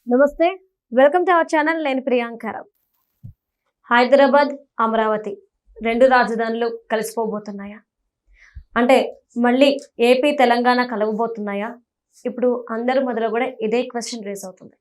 నమస్తే, welcome to our channel. నేను ప్రియాంకరం. హైదరాబాద్, అమరావతి రెండు రాజధానులు కలిసిపోబోతున్నాయా? అంటే మళ్ళీ ఏపీ తెలంగాణ కలవబోతున్నాయా? ఇప్పుడు అందరి మొదలు కూడా ఇదే క్వశ్చన్ రేస్ అవుతుంది.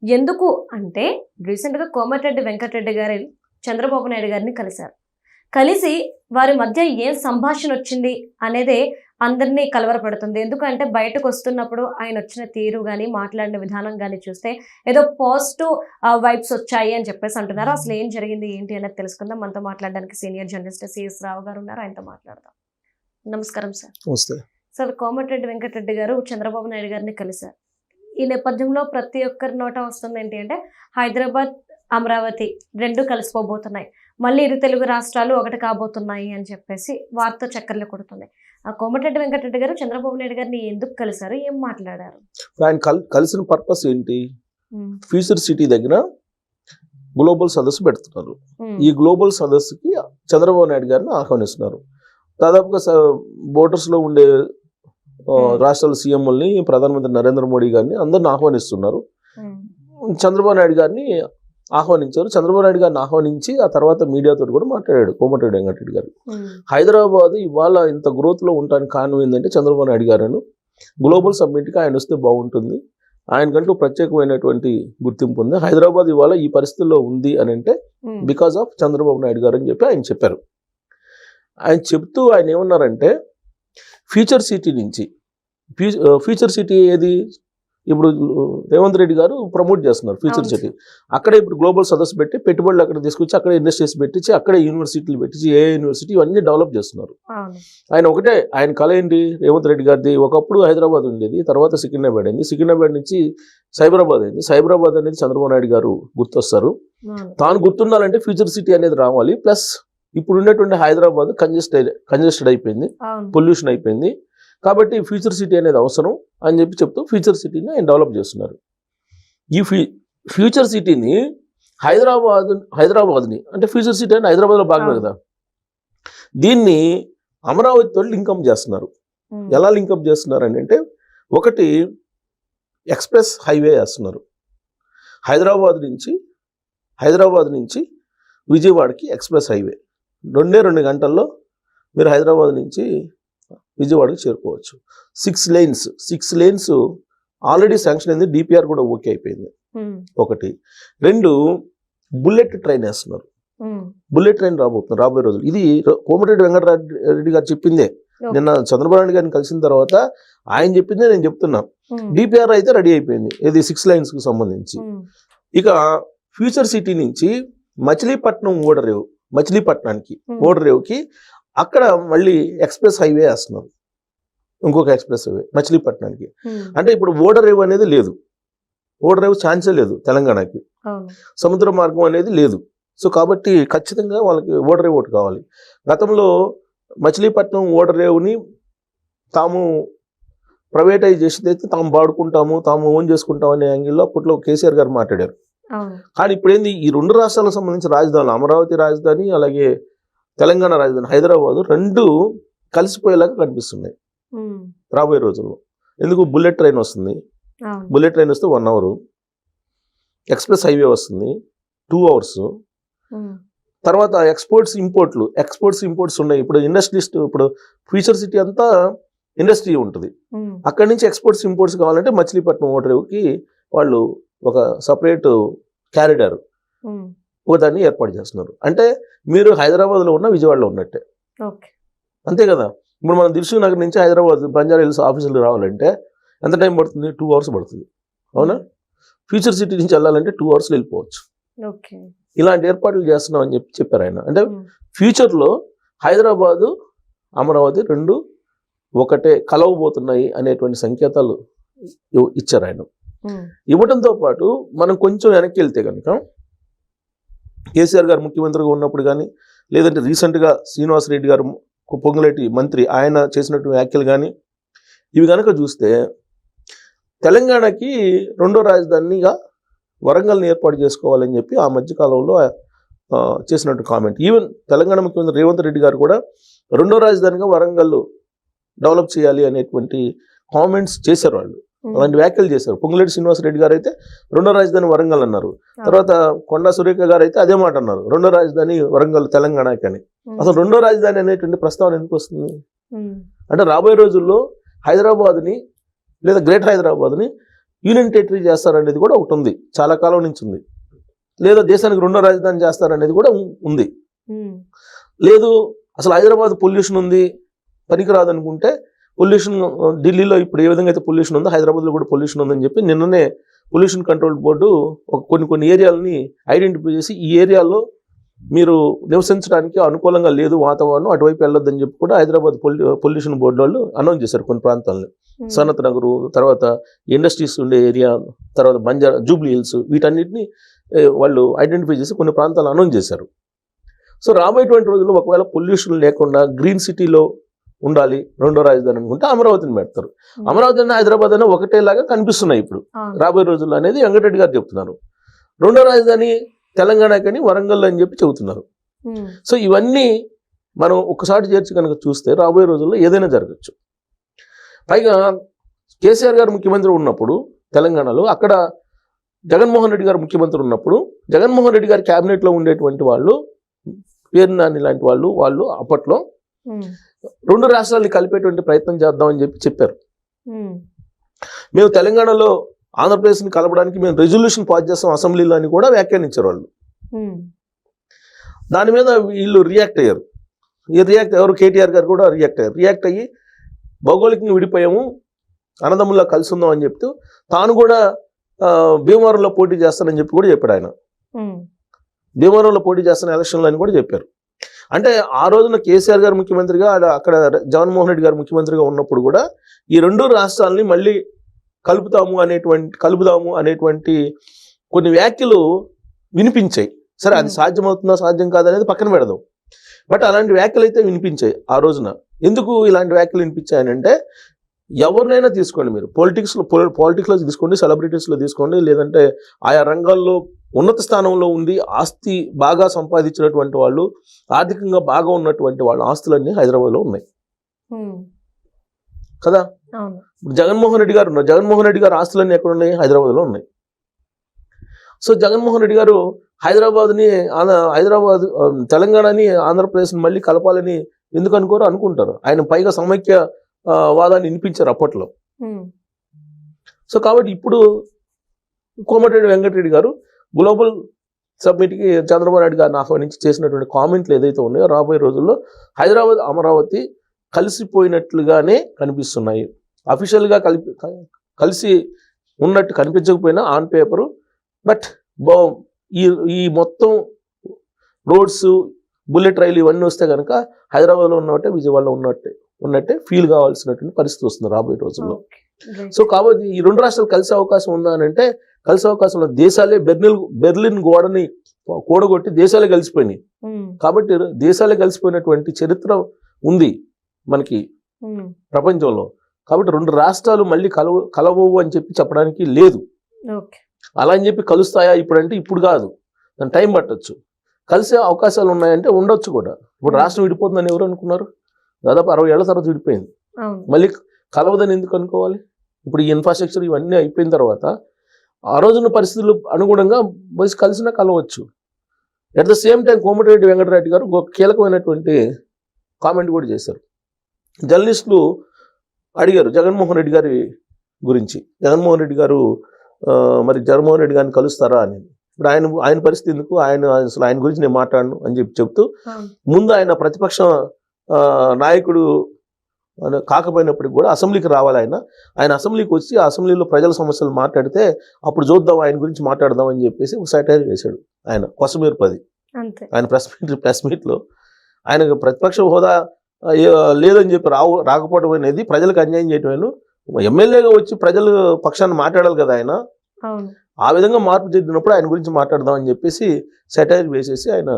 ఎందుకు అంటే రీసెంట్గా కోమటిరెడ్డి వెంకటరెడ్డి గారు చంద్రబాబు నాయుడు గారిని కలిసి వారి మధ్య ఏం సంభాషణ వచ్చింది అనేదే అందరినీ కలవరపడుతుంది. ఎందుకంటే బయటకు వస్తున్నప్పుడు ఆయన వచ్చిన తీరు కానీ మాట్లాడిన విధానం కానీ చూస్తే ఏదో పాజిటివ్ వైబ్స్ వచ్చాయి అని చెప్పేసి అంటున్నారు. అసలు ఏం జరిగింది ఏంటి అనేది తెలుసుకుందాం. మనతో మాట్లాడడానికి సీనియర్ జర్నలిస్ట్ సిఎస్ రావు గారు ఉన్నారు, ఆయనతో మాట్లాడదాం. నమస్కారం సార్. సార్, కోమటిరెడ్డి వెంకటరెడ్డి గారు చంద్రబాబు నాయుడు గారిని కలిశారు. ఈ నేపథ్యంలో ప్రతి ఒక్కరి నోట వస్తుంది ఏంటి అంటే హైదరాబాద్, అమరావతి రెండు కలిసిపోబోతున్నాయి, మళ్ళీ ఇరు తెలుగు రాష్ట్రాలు ఒకటి కాబోతున్నాయి అని చెప్పేసి వార్త చక్కర్లు కొడుతుంది. కోమటిరెడ్డి వెంకటరెడ్డి గారు చంద్రబాబు నాయుడు గారిని ఎందుకు కలిశారు, ఏం మాట్లాడారు? ఆయన కలిసిన పర్పస్ ఏంటి? ఫ్యూచర్ సిటీ దగ్గర గ్లోబల్ సదస్సు పెడుతున్నారు. ఈ గ్లోబల్ సదస్సుకి చంద్రబాబు నాయుడు గారిని ఆహ్వానిస్తున్నారు. దాదాపుగా బోర్డర్స్ లో ఉండే రాష్ట్రాల సీఎంలని, ప్రధానమంత్రి నరేంద్ర మోడీ గారిని అందరిని ఆహ్వానిస్తున్నారు. చంద్రబాబు నాయుడు గారిని ఆహ్వానించారు. చంద్రబాబు నాయుడు గారిని ఆహ్వానించి ఆ తర్వాత మీడియాతో కూడా మాట్లాడాడు కోమటిరెడ్డి వెంకటరెడ్డి గారు. హైదరాబాద్ ఇవాళ ఇంత గ్రోత్ లో ఉండడానికి కారణం ఏంటంటే చంద్రబాబు నాయుడు గారు గ్లోబల్ సమ్మిట్కి ఆయన వస్తే బాగుంటుంది, ఆయనకంటూ ప్రత్యేకమైనటువంటి గుర్తింపు ఉంది, హైదరాబాద్ ఇవాళ ఈ పరిస్థితుల్లో ఉంది అని అంటే బికాస్ ఆఫ్ చంద్రబాబు నాయుడు గారు అని చెప్పి ఆయన చెప్పారు. ఆయన చెప్తూ ఆయన ఏమన్నారంటే ఫ్యూచర్ సిటీ నుంచి, ఫ్యూచర్ సిటీ ఏది ఇప్పుడు రేవంత్ రెడ్డి గారు ప్రమోట్ చేస్తున్నారు ఫ్యూచర్ సిటీ. అక్కడే ఇప్పుడు గ్లోబల్ సదస్సు పెట్టి పెట్టుబడులు అక్కడ తీసుకొచ్చి అక్కడే ఇండస్ట్రీస్ పెట్టించి అక్కడే యూనివర్సిటీలు పెట్టించి ఏ యూనివర్సిటీ ఇవన్నీ డెవలప్ చేస్తున్నారు. ఆయన ఒకటే, ఆయన కళ ఏంటి రేవంత్ రెడ్డి గారిది? ఒకప్పుడు హైదరాబాద్ ఉండేది, తర్వాత సికింద్రాబాద్ అయింది, సికింద్రాబాద్ నుంచి సైబరాబాద్ అయింది, సైబరాబాద్ అనేది చంద్రబాబు నాయుడు గారు గుర్తొస్తారు. తాను గుర్తుండాలంటే ఫ్యూచర్ సిటీ అనేది రావాలి. ప్లస్ ఇప్పుడు ఉన్నటువంటి హైదరాబాద్ కంజెస్టెడ్ అయిపోయింది, పొల్యూషన్ అయిపోయింది, కాబట్టి ఫ్యూచర్ సిటీ అనేది అవసరం అని చెప్పి చెప్తూ ఫ్యూచర్ సిటీని ఆయన డెవలప్ చేస్తున్నారు. ఈ ఫ్యూచర్ సిటీని హైదరాబాద్ని అంటే ఫ్యూచర్ సిటీ అంటే హైదరాబాద్లో భాగమే కదా, దీన్ని అమరావతితో లింకప్ చేస్తున్నారు. ఎలా లింకప్ చేస్తున్నారు అంటే ఒకటి ఎక్స్ప్రెస్ హైవే వేస్తున్నారు. హైదరాబాద్ నుంచి విజయవాడకి ఎక్స్ప్రెస్ హైవే 2 గంటల్లో మీరు హైదరాబాద్ నుంచి విజయవాడకి చేరుకోవచ్చు. 6 లేన్స్ ఆల్రెడీ శాంక్షన్ అయింది, డిపిఆర్ కూడా ఓకే అయిపోయింది. ఒకటి. 2 బుల్లెట్ ట్రైన్ వేస్తున్నారు. బుల్లెట్ ట్రైన్ రాబోయే రోజులు. ఇది కోమటిరెడ్డి వెంకటరెడ్డి గారు చెప్పిందే. నిన్న చంద్రబాబు నాయుడు గారిని కలిసిన తర్వాత ఆయన చెప్పిందే నేను చెప్తున్నా. డిపిఆర్ అయితే రెడీ అయిపోయింది, ఇది 6 లైన్స్ కు సంబంధించి. ఇక ఫ్యూచర్ సిటీ నుంచి మచిలీపట్నం మచిలీపట్నానికి ఓడరేవుకి అక్కడ మళ్ళీ ఎక్స్ప్రెస్ హైవే వేస్తున్నారు, ఇంకొక ఎక్స్ప్రెస్ హైవే మచిలీపట్నానికి. అంటే ఇప్పుడు ఓడరేవు అనేది లేదు, ఓడరేవు ఛాన్సే లేదు తెలంగాణకి, సముద్ర మార్గం అనేది లేదు. సో కాబట్టి ఖచ్చితంగా వాళ్ళకి ఓడరేవు ఒకటి కావాలి. గతంలో మచిలీపట్నం ఓడరేవుని తాము ప్రైవేటైజ్ చేసేదైతే తాము వాడుకుంటాము, తాము ఓన్ చేసుకుంటాం అనే యాంగిల్లో అప్పట్లో కేసీఆర్ గారు మాట్లాడారు. కానీ ఇప్పుడు ఏంది, ఈ 2 రాష్ట్రాలకు సంబంధించిన రాజధానులు, అమరావతి రాజధాని అలాగే తెలంగాణ రాజధాని హైదరాబాద్, 2 కలిసిపోయేలాగా కనిపిస్తున్నాయి రాబోయే రోజుల్లో. ఎందుకు? బుల్లెట్ ట్రైన్ వస్తుంది, బుల్లెట్ ట్రైన్ వస్తే 1 అవర్, ఎక్స్ప్రెస్ హైవే వస్తుంది 2 అవర్స్, తర్వాత ఎక్స్పోర్ట్స్ ఇంపోర్ట్స్ ఉన్నాయి. ఇప్పుడు ఇండస్ట్రీస్ట్, ఇప్పుడు ఫ్యూచర్ సిటీ అంతా ఇండస్ట్రీ ఉంటుంది, అక్కడి నుంచి ఎక్స్పోర్ట్స్ ఇంపోర్ట్స్ కావాలంటే మచిలీపట్నం ఓడరేవుకి వాళ్ళు ఒక సపరేట్ క్యారిడార్ దాన్ని ఏర్పాటు చేస్తున్నారు. అంటే మీరు హైదరాబాద్లో ఉన్న విజయవాడలో ఉన్నట్టే, అంతే కదా. ఇప్పుడు మనం దిల్సుఖ్ నగర్ నుంచి హైదరాబాద్ బంజారా హిల్స్ ఆఫీసులు రావాలంటే ఎంత టైం పడుతుంది? 2 అవర్స్ పడుతుంది, అవునా? ఫ్యూచర్ సిటీ నుంచి వెళ్ళాలంటే 2 అవర్స్లో వెళ్ళిపోవచ్చు. ఇలాంటి ఏర్పాట్లు చేస్తున్నాం అని చెప్పారు ఆయన. అంటే ఫ్యూచర్లో హైదరాబాదు, అమరావతి 2 ఒకటే కలవబోతున్నాయి అనేటువంటి సంకేతాలు ఇచ్చారు ఆయన. ఇవ్వడంతో పాటు మనం కొంచెం వెనక్కి వెళ్తే కనుక కేసీఆర్ గారు ముఖ్యమంత్రిగా ఉన్నప్పుడు కానీ, లేదంటే రీసెంట్గా శ్రీనివాసరెడ్డి గారు పొంగులేటి మంత్రి ఆయన చేసినటువంటి వ్యాఖ్యలు కానీ ఇవి కనుక చూస్తే తెలంగాణకి 2వ రాజధానిగా వరంగల్ని ఏర్పాటు చేసుకోవాలని చెప్పి ఆ మధ్యకాలంలో చేసినట్టు కామెంట్. ఈవెన్ తెలంగాణ ముఖ్యమంత్రి రేవంత్ రెడ్డి గారు కూడా 2వ రాజధానిగా వరంగల్ డెవలప్ చేయాలి అనేటువంటి కామెంట్స్ చేశారు వాళ్ళు. అలాంటి వ్యాఖ్యలు చేశారు. పొంగులేటి శ్రీనివాసరెడ్డి గారు అయితే రెండో రాజధాని వరంగల్ అన్నారు. తర్వాత కొండా సురేఖ గారు అయితే అదే మాట అన్నారు, రెండో రాజధాని వరంగల్ తెలంగాణకి అని. అసలు రెండో రాజధాని అనేటువంటి ప్రస్తావన ఎందుకు వస్తుంది అంటే రాబోయే రోజుల్లో హైదరాబాద్ని లేదా గ్రేటర్ హైదరాబాద్ని యూనియన్ టెరిటరీ చేస్తారనేది కూడా ఒకటి ఉంది, చాలా కాలం నుంచి ఉంది. లేదా దేశానికి రెండో రాజధాని చేస్తారనేది కూడా ఉంది. లేదు అసలు హైదరాబాద్ పొల్యూషన్ ఉంది పనికిరాదు అనుకుంటే, పొల్యూషన్ ఢిల్లీలో ఇప్పుడు ఏ విధంగా అయితే పొల్యూషన్ ఉందో హైదరాబాద్లో కూడా పొల్యూషన్ ఉందని చెప్పి నిన్ననే పొల్యూషన్ కంట్రోల్ బోర్డు కొన్ని ఏరియాలని ఐడెంటిఫై చేసి ఈ ఏరియాలో మీరు నివసించడానికి అనుకూలంగా లేదు వాతావరణం, అటువైపు వెళ్ళొద్దని చెప్పి కూడా హైదరాబాద్ పొల్యూషన్ బోర్డు వాళ్ళు అనౌన్స్ చేశారు కొన్ని ప్రాంతాలను. సనత్ నగరు, తర్వాత ఇండస్ట్రీస్ ఉండే ఏరియా, తర్వాత బంజారా, జూబ్లీ హిల్స్, వీటన్నిటిని వాళ్ళు ఐడెంటిఫై చేసి కొన్ని ప్రాంతాలు అనౌన్స్ చేశారు. సో రాబోయేటువంటి రోజుల్లో ఒకవేళ పొల్యూషన్ లేకుండా గ్రీన్ సిటీలో ఉండాలి రెండో రాజధాని అనుకుంటే అమరావతిని పెడతారు. అమరావతి అయినా హైదరాబాద్ అయినా ఒకటేలాగా కనిపిస్తున్నాయి ఇప్పుడు రాబోయే రోజుల్లో అనేది వెంకటరెడ్డి గారు చెప్తున్నారు. రెండో రాజధాని తెలంగాణ కానీ వరంగల్ అని చెప్పి చెబుతున్నారు. సో ఇవన్నీ మనం ఒకసారి చేర్చి కనుక చూస్తే రాబోయే రోజుల్లో ఏదైనా జరగచ్చు. పైగా కేసీఆర్ గారు ముఖ్యమంత్రి ఉన్నప్పుడు తెలంగాణలో, అక్కడ జగన్మోహన్ రెడ్డి గారు ముఖ్యమంత్రి ఉన్నప్పుడు జగన్మోహన్ రెడ్డి గారి క్యాబినెట్లో ఉండేటువంటి వాళ్ళు, పేరు నాని లాంటి వాళ్ళు అప్పట్లో రెండు రాష్ట్రాలని కలిపేటువంటి ప్రయత్నం చేద్దామని చెప్పారు. మేము తెలంగాణలో ఆంధ్రప్రదేశ్ని కలపడానికి మేము రెజల్యూషన్ పాస్ చేస్తాం అసెంబ్లీలో అని కూడా వ్యాఖ్యానించారు వాళ్ళు. దాని మీద వీళ్ళు రియాక్ట్ అయ్యారు. ఎవరు కేటీఆర్ గారు కూడా రియాక్ట్ అయ్యి భౌగోళికంగా విడిపోయాము, అన్నదమ్ముల్లా కలిసి ఉందాం అని చెప్తూ తాను కూడా భీమవరంలో పోటీ చేస్తానని చెప్పి కూడా చెప్పాడు ఆయన. భీమవరంలో పోటీ చేస్తున్న ఎలక్షన్లో అని కూడా చెప్పారు. అంటే ఆ రోజున కేసీఆర్ గారు ముఖ్యమంత్రిగా, అక్కడ జగన్మోహన్ రెడ్డి గారు ముఖ్యమంత్రిగా ఉన్నప్పుడు కూడా ఈ రెండు రాష్ట్రాలని మళ్ళీ కలుపుదాము అనేటువంటి కొన్ని వ్యాఖ్యలు వినిపించాయి. సరే అది సాధ్యమవుతుందా సాధ్యం కాదనేది పక్కన పెడదాం, బట్ అలాంటి వ్యాఖ్యలు అయితే వినిపించాయి ఆ రోజున. ఎందుకు ఇలాంటి వ్యాఖ్యలు వినిపించాయనంటే, ఎవరినైనా తీసుకోండి, మీరు పాలిటిక్స్లో తీసుకోండి, సెలబ్రిటీస్లో తీసుకోండి, లేదంటే ఆయా రంగాల్లో ఉన్నత స్థానంలో ఉండి ఆస్తి బాగా సంపాదించినటువంటి వాళ్ళు, ఆర్థికంగా బాగా ఉన్నటువంటి వాళ్ళ ఆస్తులన్నీ హైదరాబాద్లో ఉన్నాయి కదా. జగన్మోహన్ రెడ్డి గారు ఉన్నారు, జగన్మోహన్ రెడ్డి గారు ఆస్తులన్నీ ఎక్కడ ఉన్నాయి? హైదరాబాద్లో ఉన్నాయి. సో జగన్మోహన్ రెడ్డి గారు హైదరాబాద్ తెలంగాణని ఆంధ్రప్రదేశ్ని మళ్ళీ కలపాలని ఎందుకు అనుకుంటారు. ఆయన పైగా సమైక్య వాదాన్ని వినిపించారు అప్పట్లో. సో కాబట్టి ఇప్పుడు కోమటిరెడ్డి వెంకటరెడ్డి గారు గ్లోబల్ సబ్మిట్కి చంద్రబాబు నాయుడు గారిని ఆహ్వానించి చేసినటువంటి కామెంట్లు ఏదైతే ఉన్నాయో రాబోయే రోజుల్లో హైదరాబాద్ అమరావతి కలిసిపోయినట్లుగానే కనిపిస్తున్నాయి. అఫీషియల్గా కలిసి ఉన్నట్టు కనిపించకపోయినా ఆన్ పేపరు, బట్ ఈ మొత్తం రోడ్స్, బుల్లెట్ రైలు ఇవన్నీ వస్తే కనుక హైదరాబాద్లో ఉన్నట్టే, విజయవాడలో ఉన్నట్టే ఫీల్ కావాల్సినటువంటి పరిస్థితి వస్తుంది రాబోయే రోజుల్లో. సో కాబట్టి ఈ రెండు రాష్ట్రాలు కలిసే అవకాశం ఉందా అని అంటే, కలిసే అవకాశం ఉన్న దేశాలే బెర్లిన్ గోడని కూడగొట్టి దేశాలే కలిసిపోయినాయి. కాబట్టి దేశాలే కలిసిపోయినటువంటి చరిత్ర ఉంది మనకి ప్రపంచంలో. కాబట్టి రెండు రాష్ట్రాలు మళ్ళీ కలవవు అని చెప్పడానికి లేదు. అలా అని చెప్పి కలుస్తాయా ఇప్పుడంటే ఇప్పుడు కాదు, దాని టైం పట్టచ్చు. కలిసే అవకాశాలు ఉన్నాయంటే ఉండొచ్చు కూడా. ఇప్పుడు రాష్ట్రం విడిపోతుందని ఎవరు అనుకున్నారు? దాదాపు 60 ఏళ్ల తర్వాత విడిపోయింది. మళ్ళీ కలవదని ఎందుకు అనుకోవాలి? ఇప్పుడు ఈ ఇన్ఫ్రాస్ట్రక్చర్ ఇవన్నీ అయిపోయిన తర్వాత ఆ రోజున పరిస్థితులు అనుగుణంగా కలిసినా కలవచ్చు. At the same time Komatireddy Venkatreddy గారు ఒక కీలకమైనటువంటి కామెంట్ కూడా చేశారు. జర్నలిస్టులు అడిగారు జగన్మోహన్ రెడ్డి గారి గురించి, జగన్మోహన్ రెడ్డి గారు మరి జగన్మోహన్ రెడ్డి గారిని కలుస్తారా అని. ఇప్పుడు ఆయన పరిస్థితి ఎందుకు, అసలు ఆయన గురించి నేను మాట్లాడను అని చెప్తూ ముందు ఆయన ప్రతిపక్ష నాయకుడు కాకపోయినప్పటికి కూడా అసెంబ్లీకి రావాలి. ఆయన అసెంబ్లీకి వచ్చి ఆ అసెంబ్లీలో ప్రజల సమస్యలు మాట్లాడితే అప్పుడు చూద్దాం, ఆయన గురించి మాట్లాడదాం అని చెప్పేసి ఒక సైటైర్ వేశాడు ఆయన కొసమీర్పది. ఆయన ప్రెస్ మీట్లో ఆయనకు ప్రతిపక్ష హోదా లేదని చెప్పి రాకపోవడం అనేది ప్రజలకు అన్యాయం చేయటమేను. ఎమ్మెల్యేగా వచ్చి ప్రజల పక్షాన్ని మాట్లాడాలి కదా ఆయన. ఆ విధంగా మార్పు చెందినప్పుడు ఆయన గురించి మాట్లాడదాం అని చెప్పేసి సెటైర్ వేసేసి ఆయన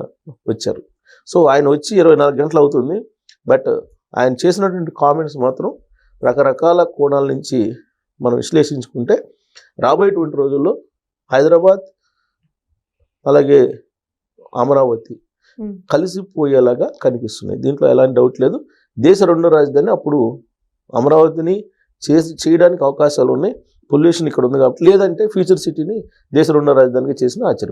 వచ్చారు. సో ఆయన వచ్చి 24 గంటలు అవుతుంది. బట్ ఆయన చేసినటువంటి కామెంట్స్ మాత్రం రకరకాల కోణాల నుంచి మనం విశ్లేషించుకుంటే రాబోయేటువంటి రోజుల్లో హైదరాబాద్ అలాగే అమరావతి కలిసిపోయేలాగా కనిపిస్తున్నాయి. దీంట్లో ఎలాంటి డౌట్ లేదు. దేశ రెండో రాజధాని అప్పుడు అమరావతిని చేయడానికి అవకాశాలు ఉన్నాయి. పొల్యూషన్ ఇక్కడ ఉంది కాబట్టి, లేదంటే ఫ్యూచర్ సిటీని దేశ రెండో రాజధానిగా చేసిన ఆశ్చర్యం.